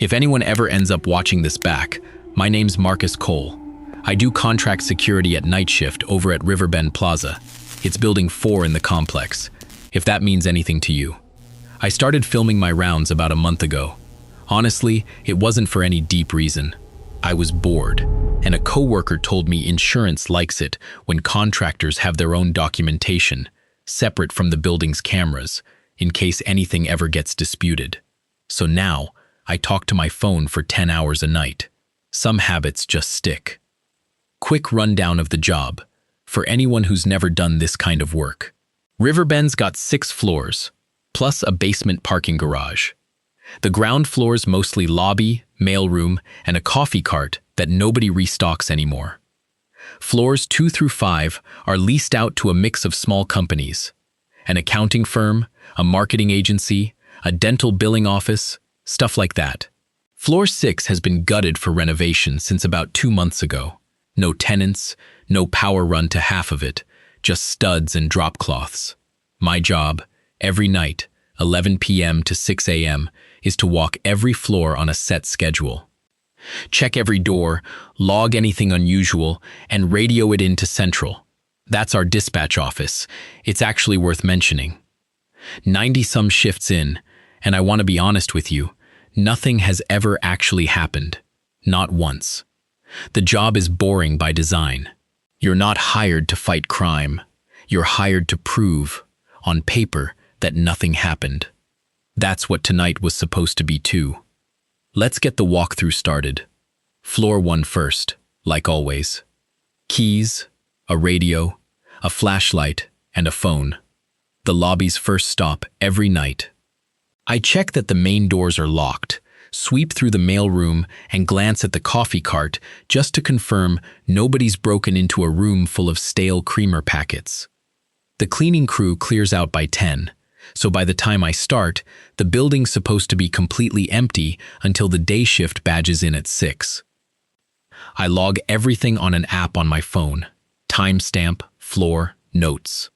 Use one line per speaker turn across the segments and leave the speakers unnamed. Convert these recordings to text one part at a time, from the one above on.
If anyone ever ends up watching this back, my name's Marcus Cole. I do contract security at night shift over at Riverbend Plaza. It's building 4 in the complex, if that means anything to you. I started filming my rounds about a month ago. Honestly, it wasn't for any deep reason. I was bored, and a coworker told me insurance likes it when contractors have their own documentation, separate from the building's cameras, in case anything ever gets disputed. So now, I talk to my phone for 10 hours a night. Some habits just stick. Quick rundown of the job, for anyone who's never done this kind of work. Riverbend's got 6 floors, plus a basement parking garage. The ground floor's mostly lobby, mailroom, and a coffee cart that nobody restocks anymore. Floors 2 through 5 are leased out to a mix of small companies, an accounting firm, a marketing agency, a dental billing office, stuff like that. Floor 6 has been gutted for renovation since about 2 months ago. No tenants, no power run to half of it, just studs and drop cloths. My job, every night, 11 p.m. to 6 a.m., is to walk every floor on a set schedule. Check every door, log anything unusual, and radio it into Central. That's our dispatch office. It's actually worth mentioning. 90-some shifts in, and I want to be honest with you, nothing has ever actually happened. Not once. The job is boring by design. You're not hired to fight crime. You're hired to prove, on paper, that nothing happened. That's what tonight was supposed to be too. Let's get the walkthrough started. Floor 1 first, like always. Keys, a radio, a flashlight, and a phone. The lobby's first stop every night. I check that the main doors are locked, sweep through the mailroom, and glance at the coffee cart just to confirm nobody's broken into a room full of stale creamer packets. The cleaning crew clears out by 10, so by the time I start, the building's supposed to be completely empty until the day shift badges in at 6. I log everything on an app on my phone: timestamp, floor, notes.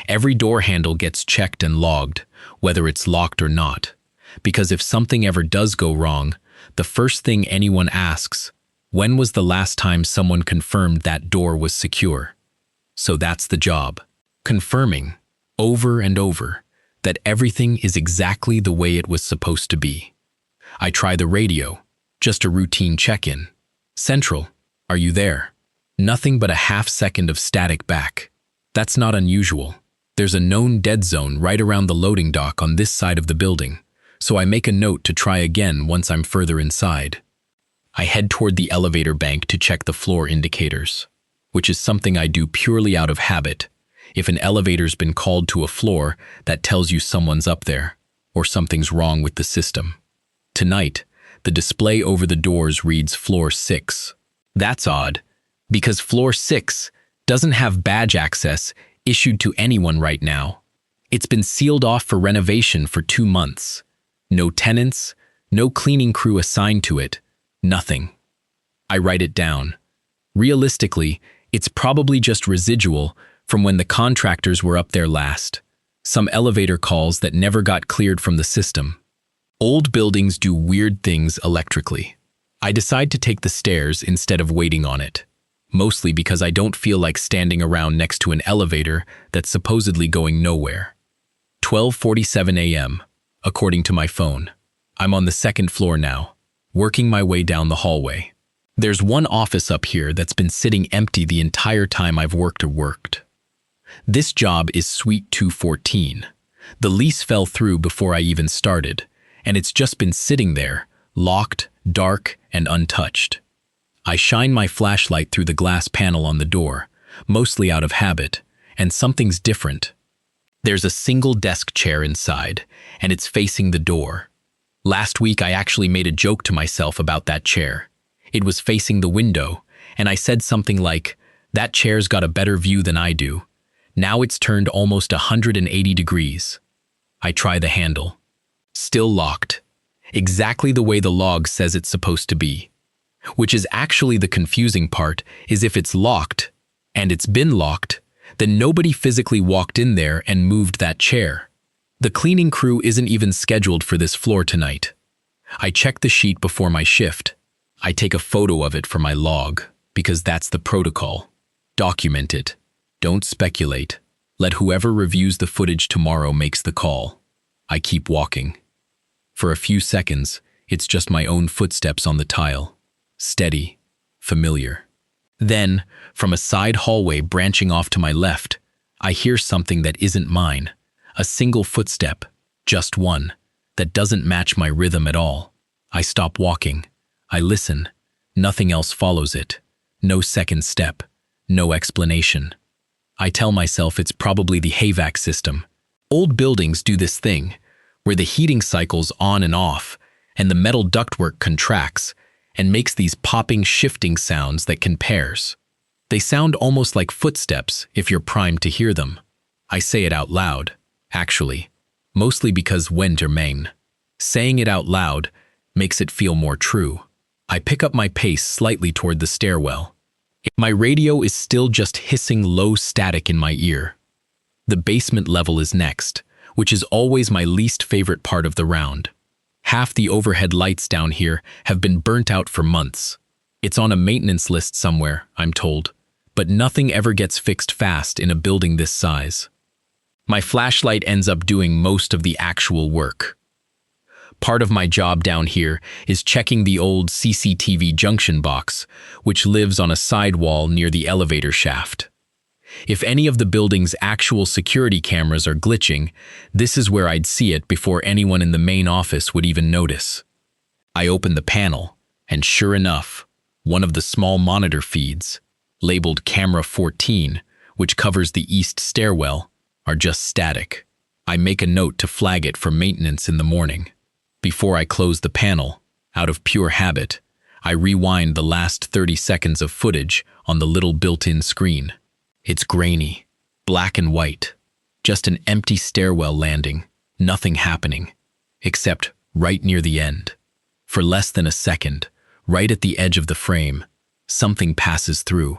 Every door handle gets checked and logged, whether it's locked or not, because if something ever does go wrong, the first thing anyone asks, when was the last time someone confirmed that door was secure? So that's the job. Confirming, over and over, that everything is exactly the way it was supposed to be. I try the radio, just a routine check-in. Central, are you there? Nothing but a half-second of static back. That's not unusual. There's a known dead zone right around the loading dock on this side of the building, so I make a note to try again once I'm further inside. I head toward the elevator bank to check the floor indicators, which is something I do purely out of habit. If an elevator's been called to a floor, that tells you someone's up there, or something's wrong with the system. Tonight, the display over the doors reads Floor 6. That's odd, because Floor 6 doesn't have badge access issued to anyone right now. It's been sealed off for renovation for 2 months. No tenants, no cleaning crew assigned to it, nothing. I write it down. Realistically, it's probably just residual from when the contractors were up there last. Some elevator calls that never got cleared from the system. Old buildings do weird things electrically. I decide to take the stairs instead of waiting on it, mostly because I don't feel like standing around next to an elevator that's supposedly going nowhere. 12:47 a.m., according to my phone. I'm on the 2nd floor now, working my way down the hallway. There's one office up here that's been sitting empty the entire time I've worked. This job is Suite 214. The lease fell through before I even started, and it's just been sitting there, locked, dark, and untouched. I shine my flashlight through the glass panel on the door, mostly out of habit, and something's different. There's a single desk chair inside, and it's facing the door. Last week I actually made a joke to myself about that chair. It was facing the window, and I said something like, "That chair's got a better view than I do." Now it's turned almost 180 degrees. I try the handle. Still locked. Exactly the way the log says it's supposed to be. Which is actually the confusing part, is if it's locked, and it's been locked, then nobody physically walked in there and moved that chair. The cleaning crew isn't even scheduled for this floor tonight. I check the sheet before my shift. I take a photo of it for my log, because that's the protocol. Document it. Don't speculate. Let whoever reviews the footage tomorrow makes the call. I keep walking. For a few seconds, it's just my own footsteps on the tile. Steady, familiar. Then, from a side hallway branching off to my left, I hear something that isn't mine. A single footstep, just one, that doesn't match my rhythm at all. I stop walking. I listen. Nothing else follows it. No second step. No explanation. I tell myself it's probably the HVAC system. Old buildings do this thing, where the heating cycle's on and off, and the metal ductwork contracts and makes these popping, shifting sounds that can pairs. They sound almost like footsteps if you're primed to hear them. I say it out loud, actually, mostly because Wendermain. Saying it out loud makes it feel more true. I pick up my pace slightly toward the stairwell. My radio is still just hissing low static in my ear. The basement level is next, which is always my least favorite part of the round. Half the overhead lights down here have been burnt out for months. It's on a maintenance list somewhere, I'm told, but nothing ever gets fixed fast in a building this size. My flashlight ends up doing most of the actual work. Part of my job down here is checking the old CCTV junction box, which lives on a sidewall near the elevator shaft. If any of the building's actual security cameras are glitching, this is where I'd see it before anyone in the main office would even notice. I open the panel, and sure enough, one of the small monitor feeds, labeled Camera 14, which covers the east stairwell, are just static. I make a note to flag it for maintenance in the morning. Before I close the panel, out of pure habit, I rewind the last 30 seconds of footage on the little built-in screen. It's grainy, black and white, just an empty stairwell landing, nothing happening, except right near the end. For less than a second, right at the edge of the frame, something passes through.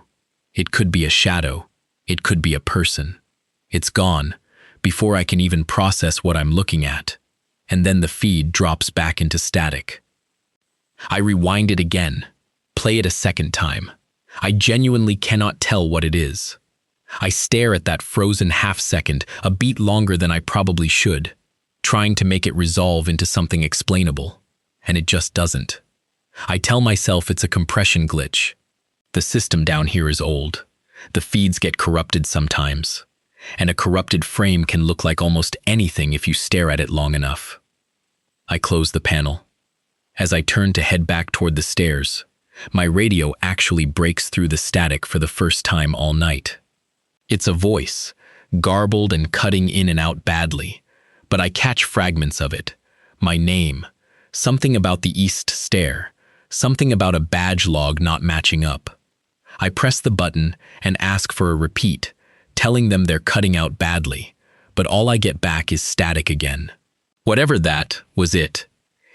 It could be a shadow, it could be a person. It's gone, before I can even process what I'm looking at. And then the feed drops back into static. I rewind it again, play it a second time. I genuinely cannot tell what it is. I stare at that frozen half-second, a beat longer than I probably should, trying to make it resolve into something explainable, and it just doesn't. I tell myself it's a compression glitch. The system down here is old. The feeds get corrupted sometimes, and a corrupted frame can look like almost anything if you stare at it long enough. I close the panel. As I turn to head back toward the stairs, my radio actually breaks through the static for the first time all night. It's a voice, garbled and cutting in and out badly, but I catch fragments of it. My name, something about the east stair, something about a badge log not matching up. I press the button and ask for a repeat, telling them they're cutting out badly, but all I get back is static again. Whatever that was it.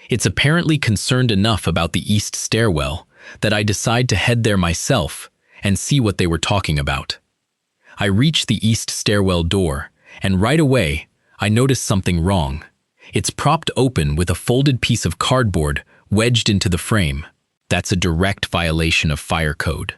It's apparently concerned enough about the east stairwell that I decide to head there myself and see what they were talking about. I reach the east stairwell door, and right away, I notice something wrong. It's propped open with a folded piece of cardboard wedged into the frame. That's a direct violation of fire code.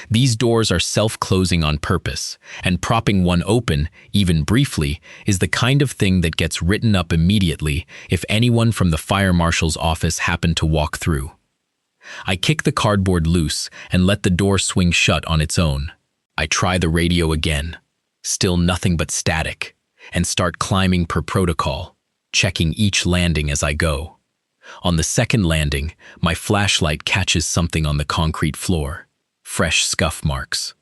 These doors are self-closing on purpose, and propping one open, even briefly, is the kind of thing that gets written up immediately if anyone from the fire marshal's office happened to walk through. I kick the cardboard loose and let the door swing shut on its own. I try the radio again, still nothing but static, and start climbing per protocol, checking each landing as I go. On the second landing, my flashlight catches something on the concrete floor. Fresh scuff marks.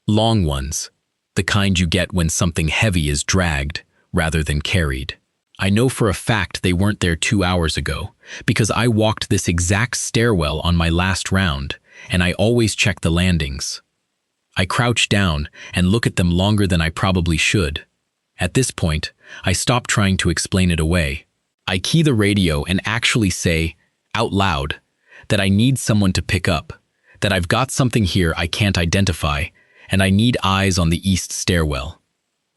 Long ones, the kind you get when something heavy is dragged rather than carried. I know for a fact they weren't there 2 hours ago, because I walked this exact stairwell on my last round, and I always check the landings. I crouch down and look at them longer than I probably should. At this point, I stop trying to explain it away. I key the radio and actually say, out loud, that I need someone to pick up, that I've got something here I can't identify, and I need eyes on the east stairwell.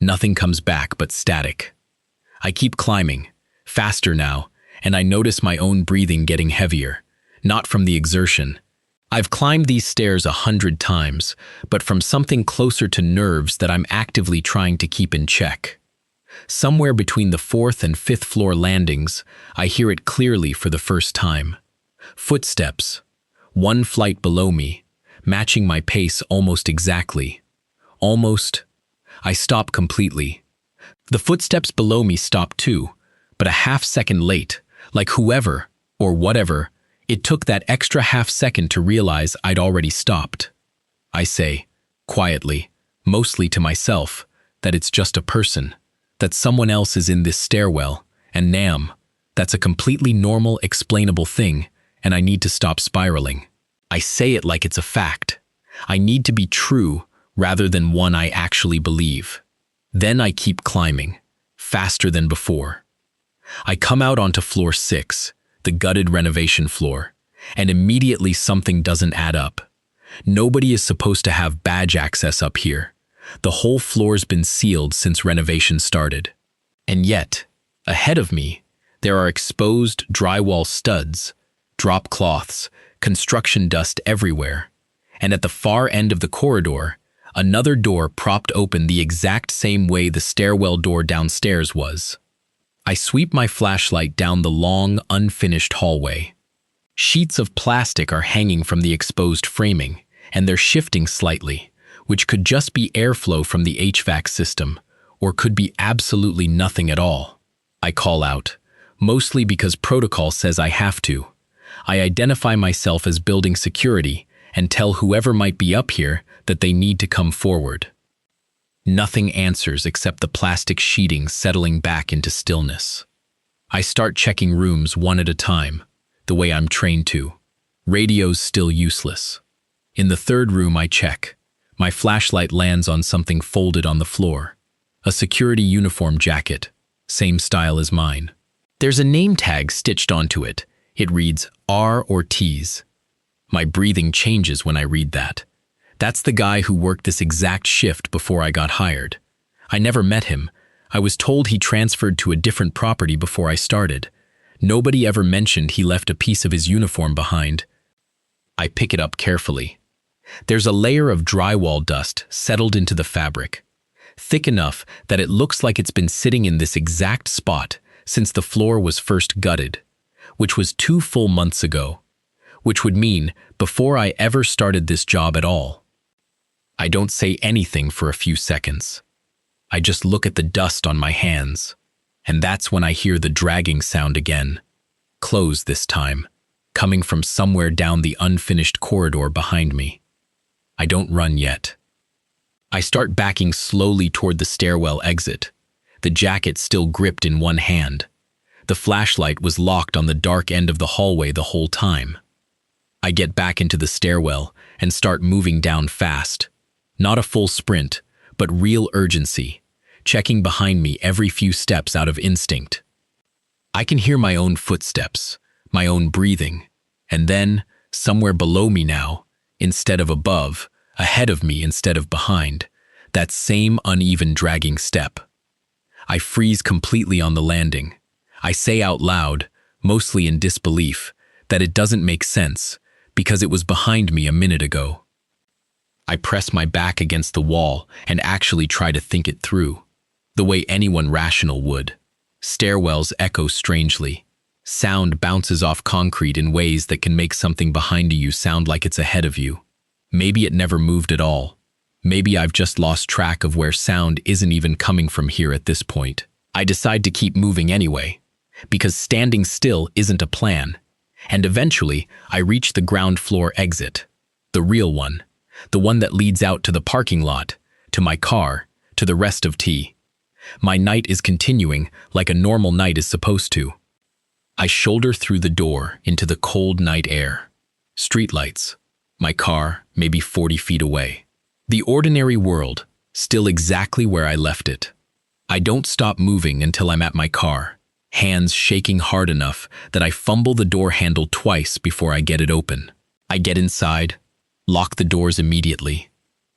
Nothing comes back but static. I keep climbing, faster now, and I notice my own breathing getting heavier, not from the exertion. I've climbed these stairs 100 times, but from something closer to nerves that I'm actively trying to keep in check. Somewhere between the 4th and 5th floor landings, I hear it clearly for the first time. Footsteps, one flight below me, matching my pace almost exactly. Almost. I stop completely. The footsteps below me stop too, but a half-second late, like whoever, or whatever, it took that extra half-second to realize I'd already stopped. I say, quietly, mostly to myself, that it's just a person, that someone else is in this stairwell, and that's a completely normal, explainable thing, and I need to stop spiraling. I say it like it's a fact. I need to be true rather than one I actually believe. Then I keep climbing, faster than before. I come out onto floor 6, the gutted renovation floor, and immediately something doesn't add up. Nobody is supposed to have badge access up here. The whole floor's been sealed since renovation started. And yet, ahead of me, there are exposed drywall studs, drop cloths, construction dust everywhere. And at the far end of the corridor, another door propped open the exact same way the stairwell door downstairs was. I sweep my flashlight down the long, unfinished hallway. Sheets of plastic are hanging from the exposed framing, and they're shifting slightly, which could just be airflow from the HVAC system, or could be absolutely nothing at all. I call out, mostly because protocol says I have to. I identify myself as building security and tell whoever might be up here that they need to come forward. Nothing answers except the plastic sheeting settling back into stillness. I start checking rooms one at a time, the way I'm trained to. Radio's still useless. In the 3rd room I check. My flashlight lands on something folded on the floor. A security uniform jacket, same style as mine. There's a name tag stitched onto it. It reads R or T's. My breathing changes when I read that. That's the guy who worked this exact shift before I got hired. I never met him. I was told he transferred to a different property before I started. Nobody ever mentioned he left a piece of his uniform behind. I pick it up carefully. There's a layer of drywall dust settled into the fabric, thick enough that it looks like it's been sitting in this exact spot since the floor was first gutted, which was 2 full months ago, which would mean before I ever started this job at all. I don't say anything for a few seconds. I just look at the dust on my hands, and that's when I hear the dragging sound again, close this time, coming from somewhere down the unfinished corridor behind me. I don't run yet. I start backing slowly toward the stairwell exit, the jacket still gripped in one hand. The flashlight was locked on the dark end of the hallway the whole time. I get back into the stairwell and start moving down fast. Not a full sprint, but real urgency, checking behind me every few steps out of instinct. I can hear my own footsteps, my own breathing, and then, somewhere below me now, instead of above, ahead of me instead of behind, that same uneven dragging step. I freeze completely on the landing. I say out loud, mostly in disbelief, that it doesn't make sense because it was behind me a minute ago. I press my back against the wall and actually try to think it through, the way anyone rational would. Stairwells echo strangely. Sound bounces off concrete in ways that can make something behind you sound like it's ahead of you. Maybe it never moved at all. Maybe I've just lost track of where sound isn't even coming from here at this point. I decide to keep moving anyway, because standing still isn't a plan. And eventually, I reach the ground floor exit, the real one, the one that leads out to the parking lot, to my car, to the rest of T. My night is continuing like a normal night is supposed to. I shoulder through the door into the cold night air. Streetlights. My car, maybe 40 feet away. The ordinary world, still exactly where I left it. I don't stop moving until I'm at my car, hands shaking hard enough that I fumble the door handle twice before I get it open. I get inside, lock the doors immediately,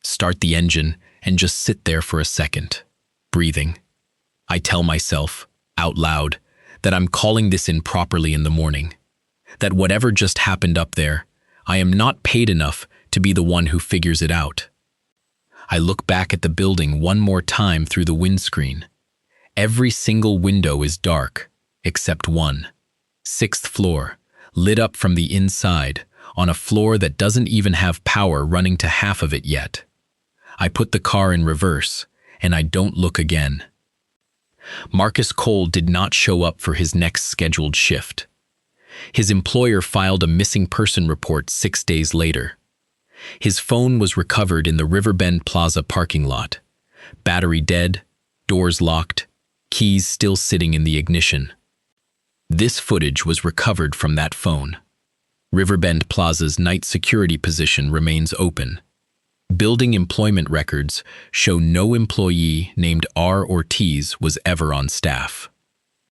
start the engine, and just sit there for a second, breathing. I tell myself, out loud, that I'm calling this in properly in the morning, that whatever just happened up there, I am not paid enough to be the one who figures it out. I look back at the building one more time through the windscreen. Every single window is dark, except one. 6th floor, lit up from the inside, on a floor that doesn't even have power running to half of it yet. I put the car in reverse, and I don't look again. Marcus Cole did not show up for his next scheduled shift. His employer filed a missing person report 6 days later. His phone was recovered in the Riverbend Plaza parking lot. Battery dead, doors locked, keys still sitting in the ignition. This footage was recovered from that phone. Riverbend Plaza's night security position remains open. Building employment records show no employee named R. Ortiz was ever on staff.